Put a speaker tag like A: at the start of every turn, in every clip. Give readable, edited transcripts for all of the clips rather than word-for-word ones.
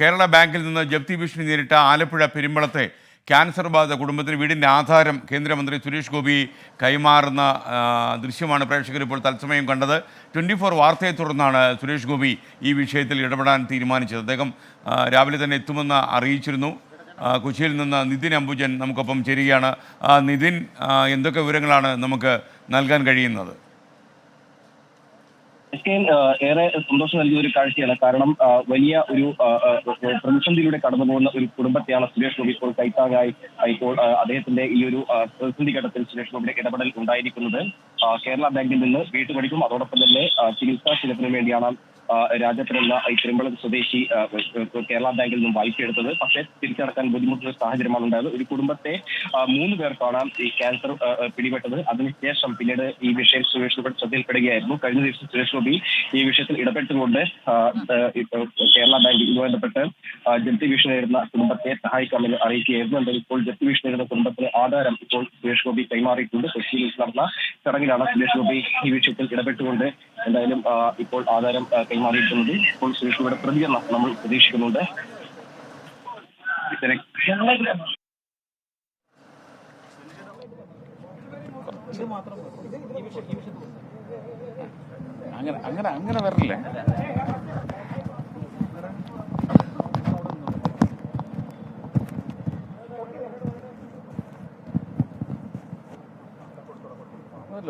A: കേരള ബാങ്കിൽ നിന്ന് ജപ്തി ഭീഷണി നേരിട്ട ആലപ്പുഴ പെരുമ്പളത്തെ ക്യാൻസർ ബാധിത കുടുംബത്തിന് വീടിൻ്റെ ആധാരം കേന്ദ്രമന്ത്രി സുരേഷ് ഗോപി കൈമാറുന്ന ദൃശ്യമാണ് പ്രേക്ഷകർ ഇപ്പോൾ തത്സമയം കണ്ടത്. 24 വാർത്തയെ തുടർന്നാണ് സുരേഷ് ഗോപി ഈ വിഷയത്തിൽ ഇടപെടാൻ തീരുമാനിച്ചത്. അദ്ദേഹം രാവിലെ തന്നെ എത്തുമെന്ന് അറിയിച്ചിരുന്നു. കൊച്ചിയിൽ നിന്ന് നിതിൻ അംബുജൻ നമുക്കൊപ്പം ചേരുകയാണ്. നിതിൻ, എന്തൊക്കെ വിവരങ്ങളാണ് നമുക്ക് നൽകാൻ കഴിയുന്നത്?
B: ഏറെ സന്തോഷം നൽകുന്ന ഒരു കാഴ്ചയാണ്. കാരണം വലിയ ഒരു പ്രതിസന്ധിയിലൂടെ കടന്നു പോകുന്ന ഒരു കുടുംബത്തെയാണ് സുരേഷ് ഗോപി ഇപ്പോൾ കൈത്താങ്ങായി ഇപ്പോൾ അദ്ദേഹത്തിന്റെ ഈ ഒരു പ്രതിസന്ധി ഘട്ടത്തിൽ സുരേഷ് ഗോപിയുടെ ഇടപെടൽ ഉണ്ടായിരിക്കുന്നത്. കേരള ബാങ്കിൽ നിന്ന് വീട്ടുപടിക്കും അതോടൊപ്പം തന്നെ ചികിത്സാ ചിലവിനും വേണ്ടിയാണ് രാജപ്പനെന്ന ഈ പെരുമ്പളം സ്വദേശി കേരള ബാങ്കിൽ നിന്നും വായ്പയെടുത്തത്. പക്ഷേ തിരിച്ചടക്കാൻ ബുദ്ധിമുട്ടുള്ള സാഹചര്യമാണ് ഉണ്ടായത്. ഒരു കുടുംബത്തെ 3 പേർക്കാണ് ഈ ക്യാൻസർ പിടിപെട്ടത്. അതിനുശേഷം പിന്നീട് ഈ വിഷയം സുരേഷ് ഗോപി ശ്രദ്ധയിൽപ്പെടുകയായിരുന്നു. കഴിഞ്ഞ ദിവസം സുരേഷ് ഗോപി ഈ വിഷയത്തിൽ ഇടപെട്ടുകൊണ്ട് കേരള ബാങ്കിൽ ഇതുമായി ബന്ധപ്പെട്ട് ജപ്തി ഭീഷണി നേരിടുന്ന കുടുംബത്തെ സഹായിക്കാമെന്ന് അറിയിക്കുകയായിരുന്നു. എന്തായാലും ഇപ്പോൾ ജപ്തി ഭീഷണി നേരിടുന്ന കുടുംബത്തിന് ആധാരം ഇപ്പോൾ സുരേഷ് ഗോപി കൈമാറിയിട്ടുണ്ട്. കൊച്ചിയിൽ നടന്ന ചടങ്ങിലാണ് സുരേഷ് ഗോപി ഈ വിഷയത്തിൽ ഇടപെട്ടുകൊണ്ട് എന്തായാലും ഇപ്പോൾ ആധാരം കൈമാറിയിരിക്കുന്നത്. ഇപ്പോൾ സുരേഷ് ഗോപിയുടെ പ്രതികരണം നമ്മൾ പ്രതീക്ഷിക്കുന്നുണ്ട്.
C: അങ്ങനെ വരില്ലേ?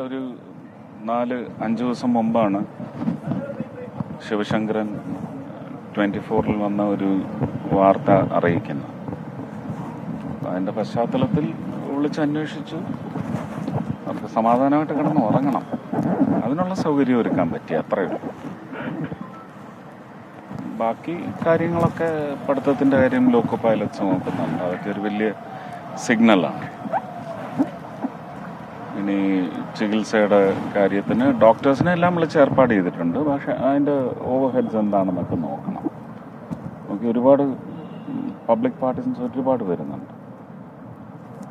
C: ഒരു 4-5 ദിവസം മുമ്പാണ് ശിവശങ്കരൻ 24-ൽ വന്ന ഒരു വാർത്ത അറിയിക്കുന്നത്. അതിൻ്റെ പശ്ചാത്തലത്തിൽ വിളിച്ചന്വേഷിച്ചു. അവർക്ക് സമാധാനമായിട്ട് കിടന്ന് ഉറങ്ങണം, അതിനുള്ള സൗകര്യം ഒരുക്കാൻ പറ്റി, അത്രയേ ഉള്ളൂ. ബാക്കി കാര്യങ്ങളൊക്കെ പഠിത്തത്തിൻ്റെ കാര്യം ലോക്കോ പൈലറ്റ്സ് നോക്കുന്നുണ്ട്. അതൊക്കെ ഒരു വലിയ സിഗ്നലാണ്. ഇനി ചികിത്സയുടെ കാര്യത്തിന് ഡോക്ടേഴ്സിനെ എല്ലാം വിളിച്ച് ഏർപ്പാട് ചെയ്തിട്ടുണ്ട്. പക്ഷേ അതിൻ്റെ ഓവർ ഹെഡ്സ് എന്താണെന്നൊക്കെ നോക്കണം. നമുക്ക് ഒരുപാട് പബ്ലിക് പാർട്ടിസിപ്പൻസ് ഒരുപാട് വരുന്നുണ്ട്.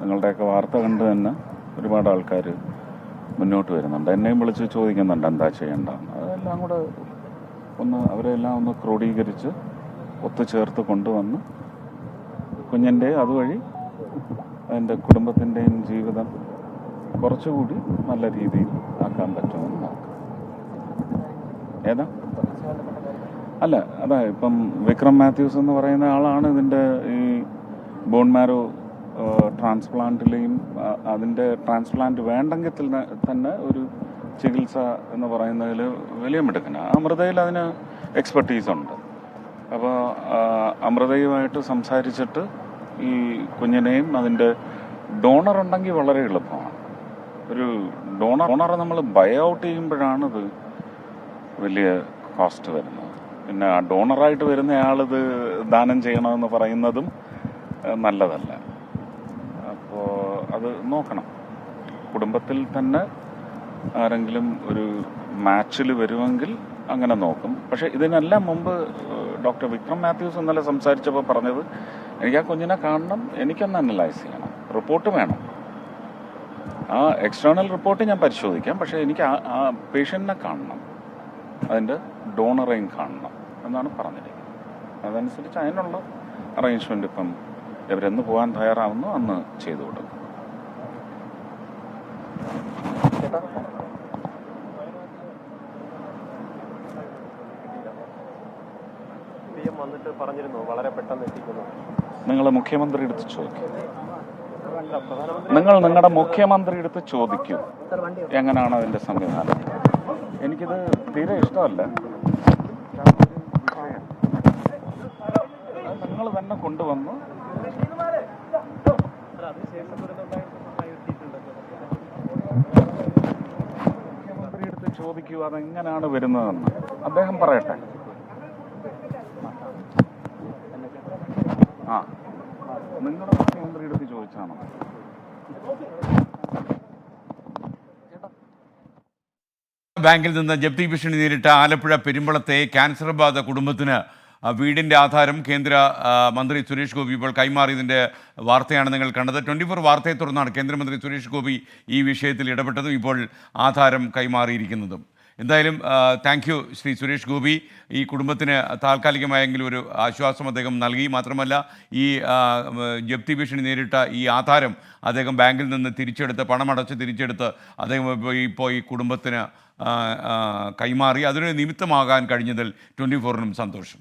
C: നിങ്ങളുടെയൊക്കെ വാർത്ത കണ്ട് തന്നെ ഒരുപാട് ആൾക്കാർ മുന്നോട്ട് വരുന്നുണ്ട്. എന്നെയും വിളിച്ച് ചോദിക്കുന്നുണ്ട് എന്താ ചെയ്യേണ്ടതെന്ന്. അതെല്ലാം കൂടെ അവരെല്ലാം ഒന്ന് ക്രോഡീകരിച്ച് ഒത്തുചേർത്ത് കൊണ്ടുവന്ന് കുഞ്ഞിൻ്റെ അതുവഴി അതിൻ്റെ കുടുംബത്തിൻ്റെയും ജീവിതം കുറച്ചുകൂടി നല്ല രീതിയിൽ ആക്കാൻ പറ്റുമെന്ന് നോക്കാം. ഏതാ അല്ല അതാ ഇപ്പം വിക്രം മാത്യൂസ് എന്ന് പറയുന്ന ആളാണ് ഇതിൻ്റെ ഈ ബോൺ മാരോ ട്രാൻസ്പ്ലാന്റിലെയും അതിൻ്റെ ട്രാൻസ്പ്ലാന്റ് വേണ്ടെങ്കിൽ തന്നെ ഒരു ചികിത്സ എന്ന് പറയുന്നതിൽ വലിയ മിടുക്കനാണ്. അമൃതയിൽ അതിന് എക്സ്പെർട്ടീസ് ഉണ്ട്. അപ്പോൾ അമൃതയുമായിട്ട് സംസാരിച്ചിട്ട് ഈ കുഞ്ഞിനെയും അതിൻ്റെ ഡോണർ ഉണ്ടെങ്കിൽ വളരെ എളുപ്പമാണ്. ഒരു ഡോണറെ നമ്മൾ ബൈ ഔട്ട് ചെയ്യുമ്പോഴാണ് ഇത് വലിയ കോസ്റ്റ് വരുന്നത്. പിന്നെ ആ ഡോണറായിട്ട് വരുന്നയാളിത് ദാനം ചെയ്യണമെന്ന് പറയുന്നതും നല്ലതല്ല. അപ്പോൾ അത് നോക്കണം. കുടുംബത്തിൽ തന്നെ ആരെങ്കിലും ഒരു മാച്ചിൽ വരുമെങ്കിൽ അങ്ങനെ നോക്കും. പക്ഷേ ഇതിനെല്ലാം മുമ്പ് ഡോക്ടർ വിക്രം മാത്യൂസ് ഇന്നലെ സംസാരിച്ചപ്പോൾ പറഞ്ഞത്, എനിക്ക് ആ കുഞ്ഞിനെ കാണണം, എനിക്കൊന്ന് അനലൈസ് ചെയ്യണം, റിപ്പോർട്ട് വേണം. ആ എക്സ്റ്റേണൽ റിപ്പോർട്ട് ഞാൻ പരിശോധിക്കാം, പക്ഷേ എനിക്ക് ആ പേഷ്യൻറ്റിനെ കാണണം, അതിൻ്റെ ഡോണറേയും കാണണം എന്നാണ് പറഞ്ഞിരിക്കുന്നത്. അതനുസരിച്ച് അതിനുള്ള അറേഞ്ച്മെൻ്റ് ഇപ്പം ഇവരെന്ന് പോകാൻ തയ്യാറാവുന്നു അന്ന് ചെയ്തു കൊടുക്കും. നിങ്ങൾ മുഖ്യമന്ത്രി എടുത്ത് ചോദിക്കും. നിങ്ങൾ നിങ്ങളുടെ മുഖ്യമന്ത്രി എടുത്ത് ചോദിക്കൂ എങ്ങനെയാണ് അതിൻ്റെ സംവിധാനം. എനിക്കിത് തീരെ ഇഷ്ടമല്ല. നിങ്ങൾ തന്നെ കൊണ്ടുവന്ന് മുഖ്യമന്ത്രി എടുത്ത് ചോദിക്കൂ അതെങ്ങനെയാണ് വരുന്നതെന്ന് അദ്ദേഹം പറയട്ടെ. നിങ്ങളുടെ മുഖ്യമന്ത്രി എടുത്ത് ചോദിച്ചാണോ?
A: ബാങ്കിൽ നിന്ന് ജപ്തി ഭീഷണി നേരിട്ട ആലപ്പുഴ പെരുമ്പളത്തെ ക്യാൻസർ ബാധിത കുടുംബത്തിന് വീടിൻ്റെ ആധാരം കേന്ദ്ര മന്ത്രി സുരേഷ് ഗോപി ഇപ്പോൾ കൈമാറിയതിൻ്റെ വാർത്തയാണ് നിങ്ങൾ കണ്ടത്. 24 വാർത്തയെ തുടർന്നാണ് കേന്ദ്രമന്ത്രി സുരേഷ് ഗോപി ഈ വിഷയത്തിൽ ഇടപെട്ടതും ഇപ്പോൾ ആധാരം കൈമാറിയിരിക്കുന്നതും. എന്തായാലും താങ്ക് യു ശ്രീ സുരേഷ് ഗോപി. ഈ കുടുംബത്തിന് താൽക്കാലികമായെങ്കിലും ഒരു ആശ്വാസം അദ്ദേഹം നൽകി. മാത്രമല്ല ഈ ജപ്തി ഭീഷണി നേരിട്ട ഈ ആധാരം അദ്ദേഹം ബാങ്കിൽ നിന്ന് തിരിച്ചെടുത്ത് പണമടച്ച് തിരിച്ചെടുത്ത് അദ്ദേഹം ഇപ്പോൾ ഈ കുടുംബത്തിന് കൈമാറി. അതിനൊരു നിമിത്തമാകാൻ കഴിഞ്ഞതിൽ 24-നും സന്തോഷം.